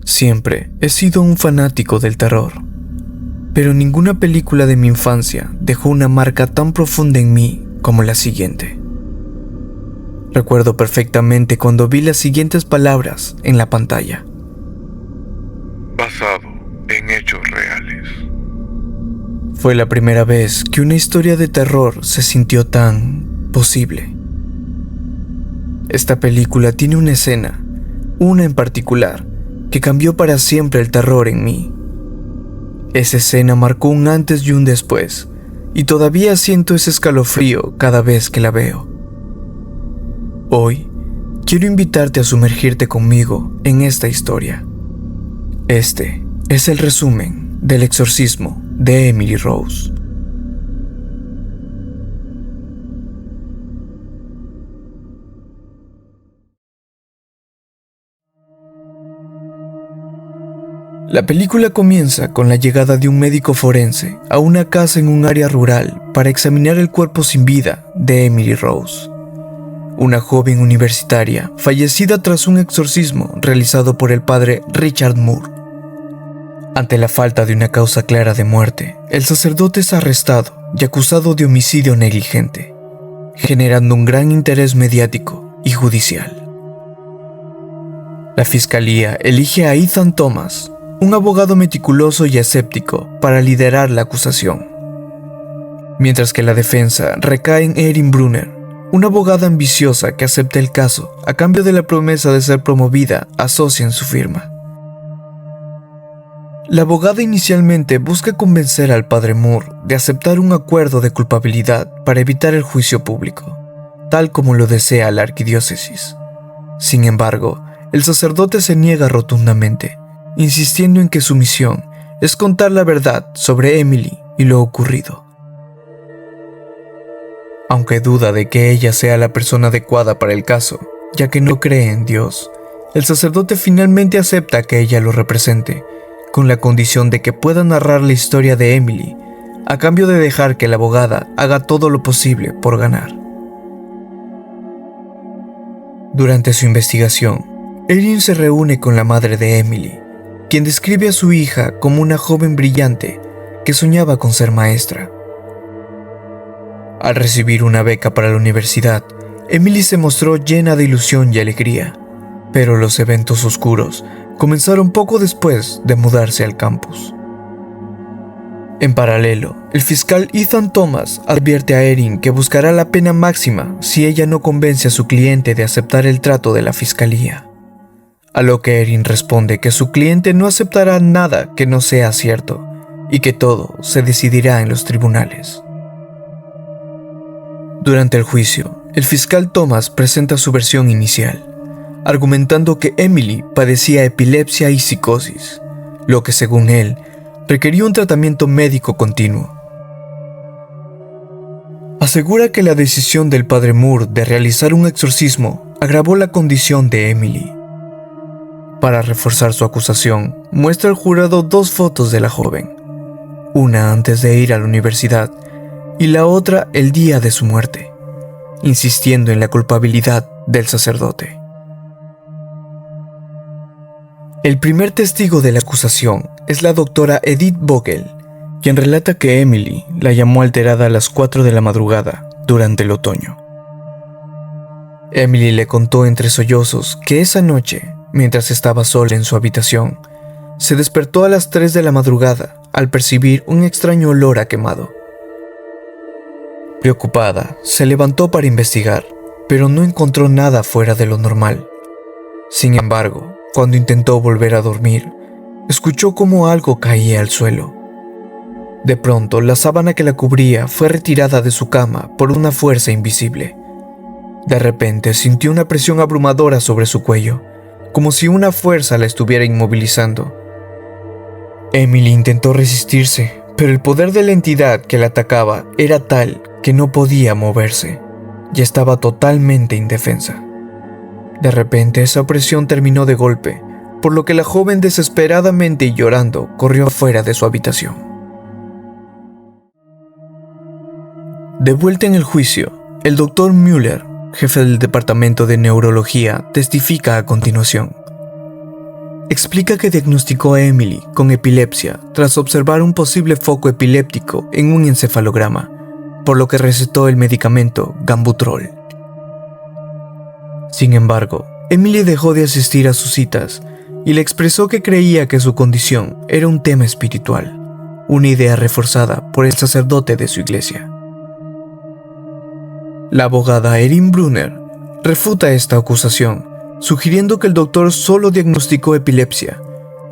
Siempre he sido un fanático del terror, pero ninguna película de mi infancia dejó una marca tan profunda en mí como la siguiente. Recuerdo perfectamente cuando vi las siguientes palabras en la pantalla. Basado en hechos reales. Fue la primera vez que una historia de terror se sintió tan posible. Esta película tiene una escena, una en particular, que cambió para siempre el terror en mí. Esa escena marcó un antes y un después, y todavía siento ese escalofrío cada vez que la veo. Hoy, quiero invitarte a sumergirte conmigo en esta historia. Este es el resumen del exorcismo de Emily Rose. La película comienza con la llegada de un médico forense a una casa en un área rural para examinar el cuerpo sin vida de Emily Rose, una joven universitaria fallecida tras un exorcismo realizado por el padre Richard Moore. Ante la falta de una causa clara de muerte, el sacerdote es arrestado y acusado de homicidio negligente, generando un gran interés mediático y judicial. La fiscalía elige a Ethan Thomas, un abogado meticuloso y escéptico, para liderar la acusación, mientras que la defensa recae en Erin Brunner, una abogada ambiciosa que acepta el caso a cambio de la promesa de ser promovida a socia en su firma. La abogada inicialmente busca convencer al padre Moore de aceptar un acuerdo de culpabilidad para evitar el juicio público, tal como lo desea la arquidiócesis. Sin embargo, el sacerdote se niega rotundamente, insistiendo en que su misión es contar la verdad sobre Emily y lo ocurrido. Aunque duda de que ella sea la persona adecuada para el caso, ya que no cree en Dios, el sacerdote finalmente acepta que ella lo represente, con la condición de que pueda narrar la historia de Emily, a cambio de dejar que la abogada haga todo lo posible por ganar. Durante su investigación, Erin se reúne con la madre de Emily, quien describe a su hija como una joven brillante que soñaba con ser maestra. Al recibir una beca para la universidad, Emily se mostró llena de ilusión y alegría, pero los eventos oscuros comenzaron poco después de mudarse al campus. En paralelo, el fiscal Ethan Thomas advierte a Erin que buscará la pena máxima si ella no convence a su cliente de aceptar el trato de la fiscalía. A lo que Erin responde que su cliente no aceptará nada que no sea cierto y que todo se decidirá en los tribunales. Durante el juicio, el fiscal Thomas presenta su versión inicial, argumentando que Emily padecía epilepsia y psicosis, lo que según él requería un tratamiento médico continuo. Asegura que la decisión del padre Moore de realizar un exorcismo agravó la condición de Emily. Para reforzar su acusación, muestra al jurado dos fotos de la joven, una antes de ir a la universidad y la otra el día de su muerte, insistiendo en la culpabilidad del sacerdote. El primer testigo de la acusación es la doctora Edith Vogel, quien relata que Emily la llamó alterada a las 4 de la madrugada durante el otoño. Emily le contó entre sollozos que esa noche, mientras estaba sola en su habitación, se despertó a las 3 de la madrugada al percibir un extraño olor a quemado. Preocupada, se levantó para investigar, pero no encontró nada fuera de lo normal. Sin embargo, cuando intentó volver a dormir, escuchó como algo caía al suelo. De pronto, la sábana que la cubría fue retirada de su cama por una fuerza invisible. De repente, sintió una presión abrumadora sobre su cuello, como si una fuerza la estuviera inmovilizando. Emily intentó resistirse, pero el poder de la entidad que la atacaba era tal que no podía moverse y estaba totalmente indefensa. De repente, esa opresión terminó de golpe, por lo que la joven, desesperadamente y llorando, corrió afuera de su habitación. De vuelta en el juicio, el Dr. Müller, jefe del departamento de neurología, testifica a continuación. explica que diagnosticó a Emily con epilepsia tras observar un posible foco epiléptico en un encefalograma, por lo que recetó el medicamento Gambutrol. Sin embargo, Emily dejó de asistir a sus citas y le expresó que creía que su condición era un tema espiritual, una idea reforzada por el sacerdote de su iglesia. La abogada Erin Brunner refuta esta acusación, sugiriendo que el doctor solo diagnosticó epilepsia,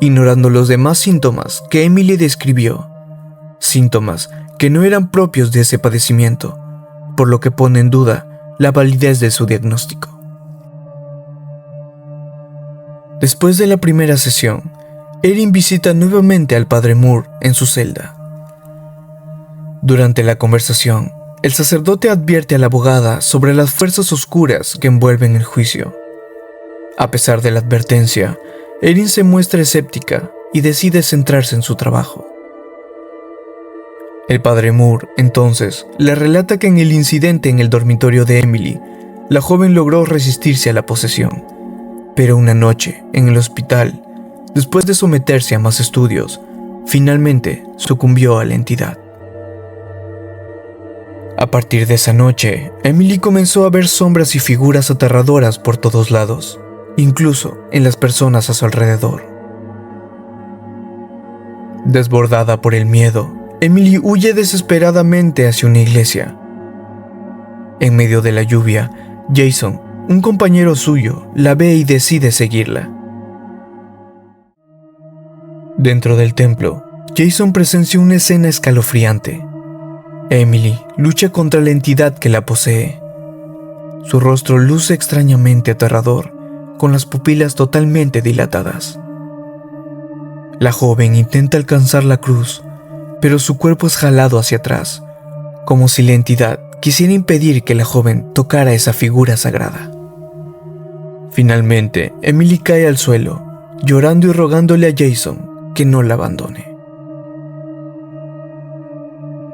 ignorando los demás síntomas que Emily describió, síntomas que no eran propios de ese padecimiento, por lo que pone en duda la validez de su diagnóstico. Después de la primera sesión, Erin visita nuevamente al padre Moore en su celda. Durante la conversación, el sacerdote advierte a la abogada sobre las fuerzas oscuras que envuelven el juicio. A pesar de la advertencia, Erin se muestra escéptica y decide centrarse en su trabajo. El padre Moore, entonces, le relata que en el incidente en el dormitorio de Emily, la joven logró resistirse a la posesión, pero una noche, en el hospital, después de someterse a más estudios, finalmente sucumbió a la entidad. A partir de esa noche, Emily comenzó a ver sombras y figuras aterradoras por todos lados, incluso en las personas a su alrededor. Desbordada por el miedo, Emily huye desesperadamente hacia una iglesia. En medio de la lluvia, Jason, un compañero suyo, la ve y decide seguirla. Dentro del templo, Jason presencia una escena escalofriante. Emily lucha contra la entidad que la posee. Su rostro luce extrañamente aterrador, con las pupilas totalmente dilatadas. La joven intenta alcanzar la cruz, pero su cuerpo es jalado hacia atrás, como si la entidad quisiera impedir que la joven tocara esa figura sagrada. Finalmente, Emily cae al suelo, llorando y rogándole a Jason que no la abandone.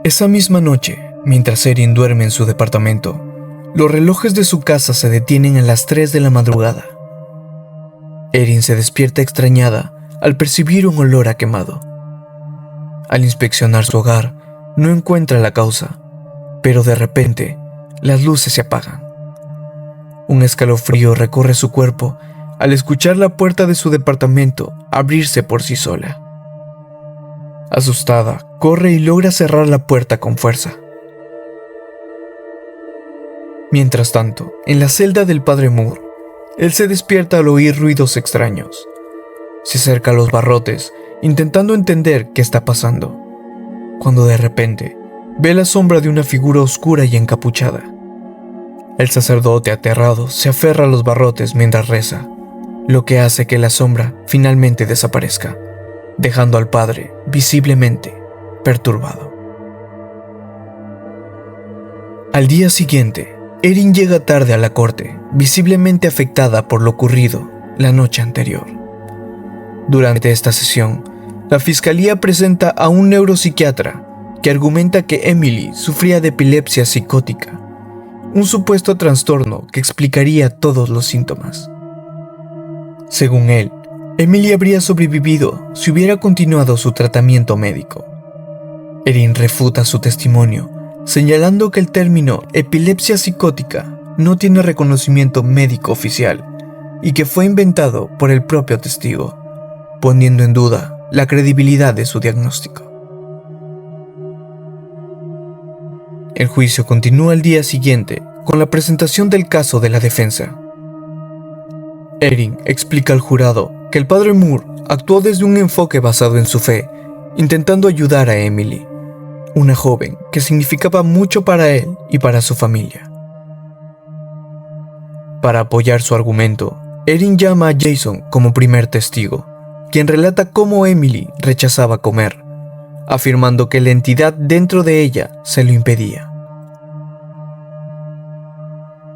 Esa misma noche, mientras Erin duerme en su departamento, los relojes de su casa se detienen a las 3 de la madrugada. Erin se despierta extrañada al percibir un olor a quemado. Al inspeccionar su hogar, no encuentra la causa, pero de repente, las luces se apagan. Un escalofrío recorre su cuerpo al escuchar la puerta de su departamento abrirse por sí sola. Asustada, corre y logra cerrar la puerta con fuerza. Mientras tanto, en la celda del padre Moore, él se despierta al oír ruidos extraños. Se acerca a los barrotes, intentando entender qué está pasando, cuando de repente ve la sombra de una figura oscura y encapuchada. El sacerdote, aterrado, se aferra a los barrotes mientras reza, lo que hace que la sombra finalmente desaparezca, dejando al padre visiblemente perturbado. Al día siguiente, Erin llega tarde a la corte, visiblemente afectada por lo ocurrido la noche anterior. Durante esta sesión, la fiscalía presenta a un neuropsiquiatra que argumenta que Emily sufría de epilepsia psicótica, un supuesto trastorno que explicaría todos los síntomas. Según él, Emily habría sobrevivido si hubiera continuado su tratamiento médico. Erin refuta su testimonio, señalando que el término epilepsia psicótica no tiene reconocimiento médico oficial y que fue inventado por el propio testigo, poniendo en duda la credibilidad de su diagnóstico. El juicio continúa al día siguiente con la presentación del caso de la defensa. Erin explica al jurado que el padre Moore actuó desde un enfoque basado en su fe, intentando ayudar a Emily, una joven que significaba mucho para él y para su familia. Para apoyar su argumento, Erin llama a Jason como primer testigo, quien relata cómo Emily rechazaba comer, afirmando que la entidad dentro de ella se lo impedía.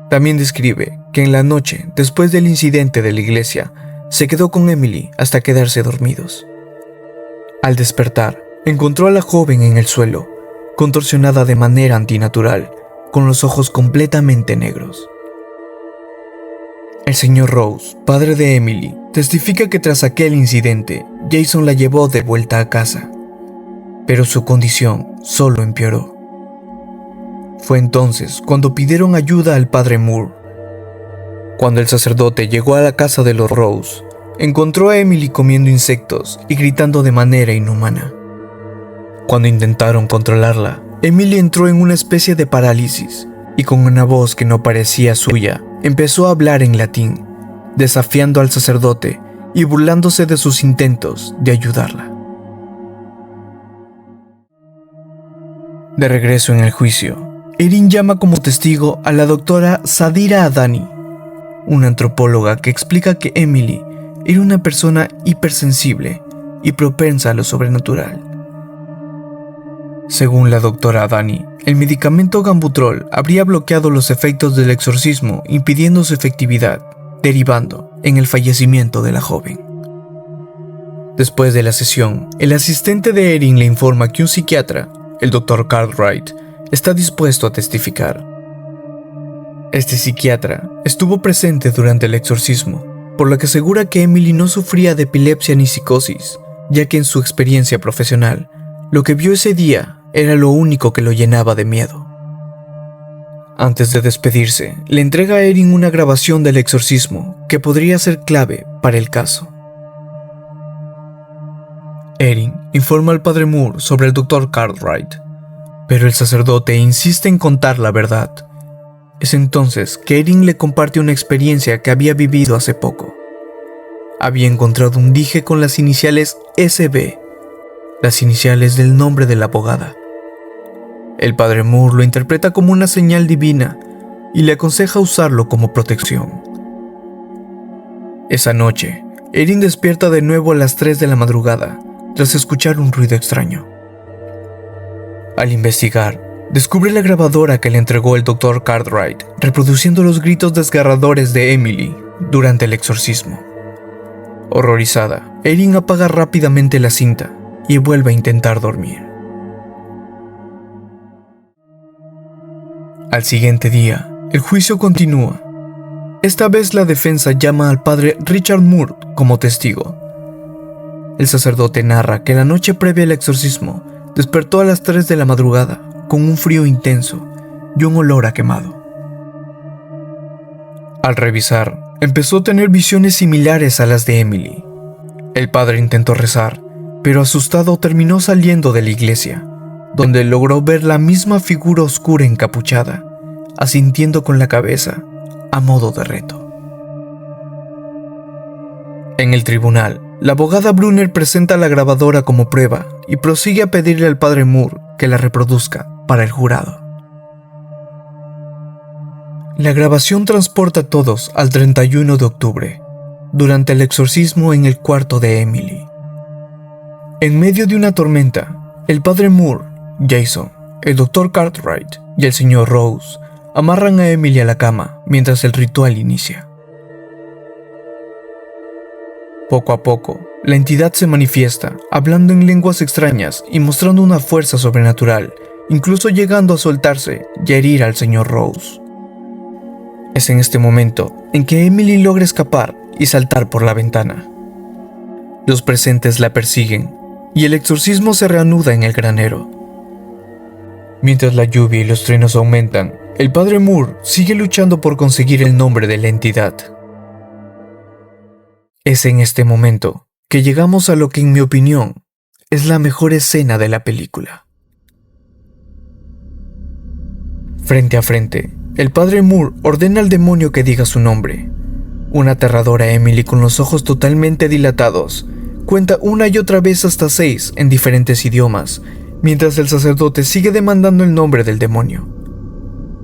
También describe que en la noche, después del incidente de la iglesia, se quedó con Emily hasta quedarse dormidos. Al despertar, encontró a la joven en el suelo, contorsionada de manera antinatural, con los ojos completamente negros. El señor Rose, padre de Emily, testifica que tras aquel incidente, Jason la llevó de vuelta a casa, pero su condición solo empeoró. Fue entonces cuando pidieron ayuda al padre Moore. Cuando el sacerdote llegó a la casa de los Rose, encontró a Emily comiendo insectos y gritando de manera inhumana. Cuando intentaron controlarla, Emily entró en una especie de parálisis y con una voz que no parecía suya, empezó a hablar en latín, desafiando al sacerdote y burlándose de sus intentos de ayudarla. De regreso en el juicio, Erin llama como testigo a la doctora Sadira Adani, una antropóloga que explica que Emily era una persona hipersensible y propensa a lo sobrenatural. Según la doctora Adani, el medicamento Gambutrol habría bloqueado los efectos del exorcismo, impidiendo su efectividad, derivando en el fallecimiento de la joven. Después de la sesión, el asistente de Erin le informa que un psiquiatra, el Dr. Cartwright, está dispuesto a testificar. Este psiquiatra estuvo presente durante el exorcismo, por lo que asegura que Emily no sufría de epilepsia ni psicosis, ya que en su experiencia profesional, lo que vio ese día era lo único que lo llenaba de miedo. Antes de despedirse, le entrega a Erin una grabación del exorcismo que podría ser clave para el caso. Erin informa al padre Moore sobre el Dr. Cartwright, pero el sacerdote insiste en contar la verdad. Es entonces que Erin le comparte una experiencia que había vivido hace poco. Había encontrado un dije con las iniciales SB, las iniciales del nombre de la abogada. El padre Moore lo interpreta como una señal divina y le aconseja usarlo como protección. Esa noche, Erin despierta de nuevo a las 3 de la madrugada tras escuchar un ruido extraño. Al investigar, descubre la grabadora que le entregó el Dr. Cartwright, reproduciendo los gritos desgarradores de Emily durante el exorcismo. Horrorizada, Erin apaga rápidamente la cinta y vuelve a intentar dormir. Al siguiente día, el juicio continúa. Esta vez la defensa llama al padre Richard Moore como testigo. El sacerdote narra que la noche previa al exorcismo despertó a las 3 de la madrugada con un frío intenso y un olor a quemado. Al revisar, empezó a tener visiones similares a las de Emily. El padre intentó rezar, pero asustado terminó saliendo de la iglesia, donde logró ver la misma figura oscura encapuchada, asintiendo con la cabeza a modo de reto. En el tribunal, la abogada Brunner presenta la grabadora como prueba y prosigue a pedirle al padre Moore que la reproduzca para el jurado. La grabación transporta a todos al 31 de octubre, durante el exorcismo en el cuarto de Emily. En medio de una tormenta, el padre Moore, Jason, el Dr. Cartwright y el señor Rose amarran a Emily a la cama mientras el ritual inicia. Poco a poco, la entidad se manifiesta, hablando en lenguas extrañas y mostrando una fuerza sobrenatural, incluso llegando a soltarse y a herir al señor Rose. Es en este momento en que Emily logra escapar y saltar por la ventana. Los presentes la persiguen y el exorcismo se reanuda en el granero. Mientras la lluvia y los truenos aumentan, el padre Moore sigue luchando por conseguir el nombre de la entidad. Es en este momento que llegamos a lo que, en mi opinión, es la mejor escena de la película. Frente a frente, el padre Moore ordena al demonio que diga su nombre. Una aterradora Emily con los ojos totalmente dilatados cuenta una y otra vez hasta 6 en diferentes idiomas, mientras el sacerdote sigue demandando el nombre del demonio.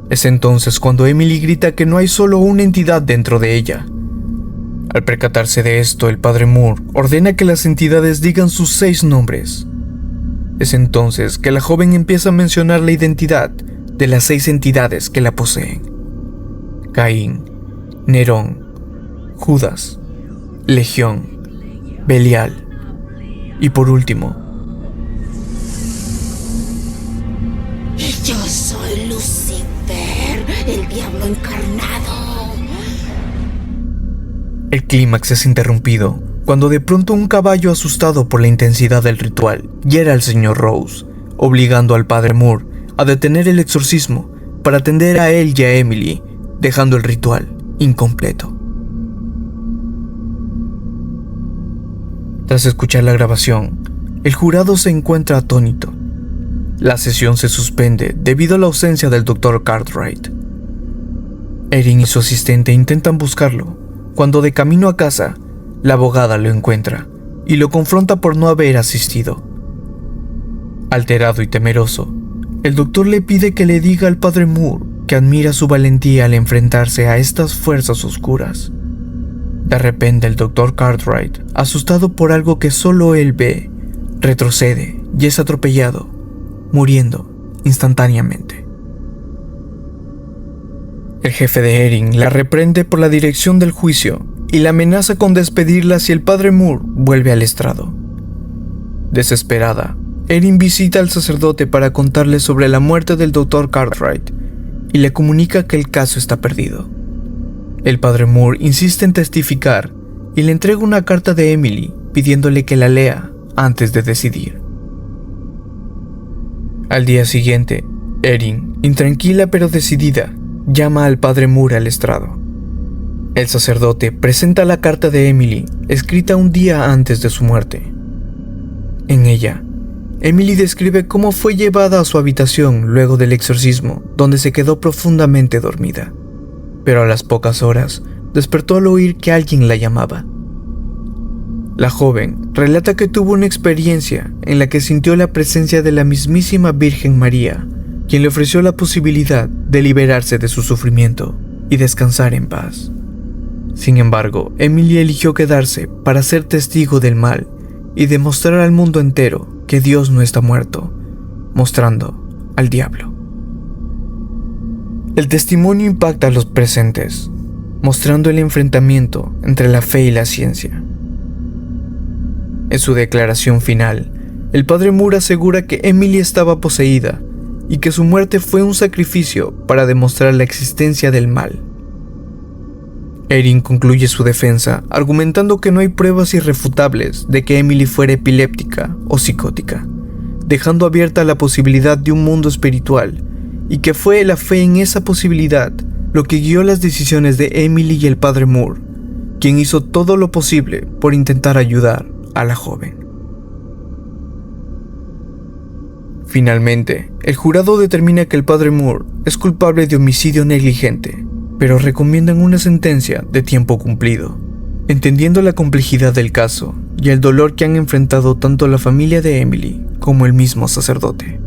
Es entonces cuando Emily grita que no hay solo una entidad dentro de ella. Al percatarse de esto, el padre Moore ordena que las entidades digan sus 6 nombres. Es entonces que la joven empieza a mencionar la identidad de las 6 entidades que la poseen: Caín, Nerón, Judas, Legión, Belial y por último, yo soy Lucifer, el diablo encarnado. El clímax es interrumpido cuando de pronto un caballo, asustado por la intensidad del ritual, hiera al señor Rose, obligando al padre Moore a detener el exorcismo para atender a él y a Emily, dejando el ritual incompleto. Tras escuchar la grabación, el jurado se encuentra atónito. La sesión se suspende debido a la ausencia del Dr. Cartwright. Erin y su asistente intentan buscarlo, cuando de camino a casa, la abogada lo encuentra y lo confronta por no haber asistido. Alterado y temeroso, el doctor le pide que le diga al padre Moore que admira su valentía al enfrentarse a estas fuerzas oscuras. De repente el Dr. Cartwright, asustado por algo que solo él ve, retrocede y es atropellado, muriendo instantáneamente. El jefe de Erin la reprende por la dirección del juicio y la amenaza con despedirla si el padre Moore vuelve al estrado. Desesperada, Erin visita al sacerdote para contarle sobre la muerte del Dr. Cartwright y le comunica que el caso está perdido. El padre Moore insiste en testificar y le entrega una carta de Emily pidiéndole que la lea antes de decidir. Al día siguiente, Erin, intranquila pero decidida, llama al padre Moore al estrado. El sacerdote presenta la carta de Emily, escrita un día antes de su muerte. En ella, Emily describe cómo fue llevada a su habitación luego del exorcismo, donde se quedó profundamente dormida, pero a las pocas horas despertó al oír que alguien la llamaba. La joven relata que tuvo una experiencia en la que sintió la presencia de la mismísima Virgen María, quien le ofreció la posibilidad de liberarse de su sufrimiento y descansar en paz. Sin embargo, Emily eligió quedarse para ser testigo del mal y demostrar al mundo entero que Dios no está muerto, mostrando al diablo. El testimonio impacta a los presentes, mostrando el enfrentamiento entre la fe y la ciencia. En su declaración final, el padre Moore asegura que Emily estaba poseída y que su muerte fue un sacrificio para demostrar la existencia del mal. Erin concluye su defensa argumentando que no hay pruebas irrefutables de que Emily fuera epiléptica o psicótica, dejando abierta la posibilidad de un mundo espiritual y que fue la fe en esa posibilidad lo que guió las decisiones de Emily y el padre Moore, quien hizo todo lo posible por intentar ayudar a la joven. Finalmente, el jurado determina que el padre Moore es culpable de homicidio negligente, pero recomiendan una sentencia de tiempo cumplido, entendiendo la complejidad del caso y el dolor que han enfrentado tanto la familia de Emily como el mismo sacerdote.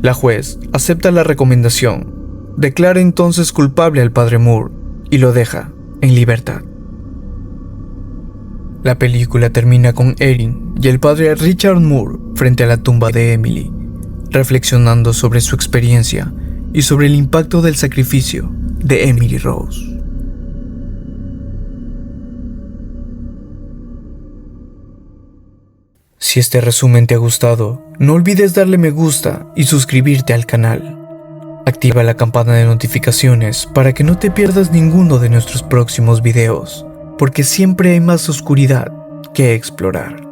La juez acepta la recomendación, declara entonces culpable al padre Moore y lo deja en libertad. La película termina con Erin y el padre Richard Moore frente a la tumba de Emily, reflexionando sobre su experiencia y sobre el impacto del sacrificio de Emily Rose. Si este resumen te ha gustado, no olvides darle me gusta y suscribirte al canal. Activa la campana de notificaciones para que no te pierdas ninguno de nuestros próximos videos, porque siempre hay más oscuridad que explorar.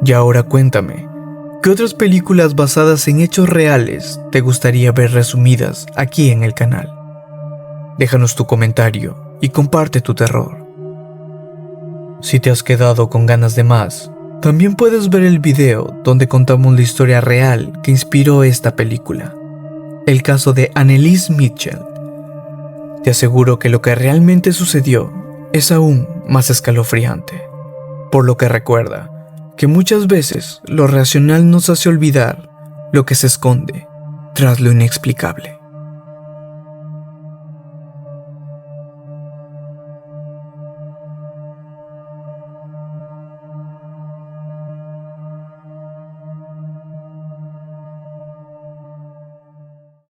Y ahora cuéntame, ¿qué otras películas basadas en hechos reales te gustaría ver resumidas aquí en el canal? Déjanos tu comentario y comparte tu terror. Si te has quedado con ganas de más, también puedes ver el video donde contamos la historia real que inspiró esta película, el caso de Anneliese Mitchell. Te aseguro que lo que realmente sucedió es aún más escalofriante, por lo que recuerda que muchas veces lo racional nos hace olvidar lo que se esconde tras lo inexplicable.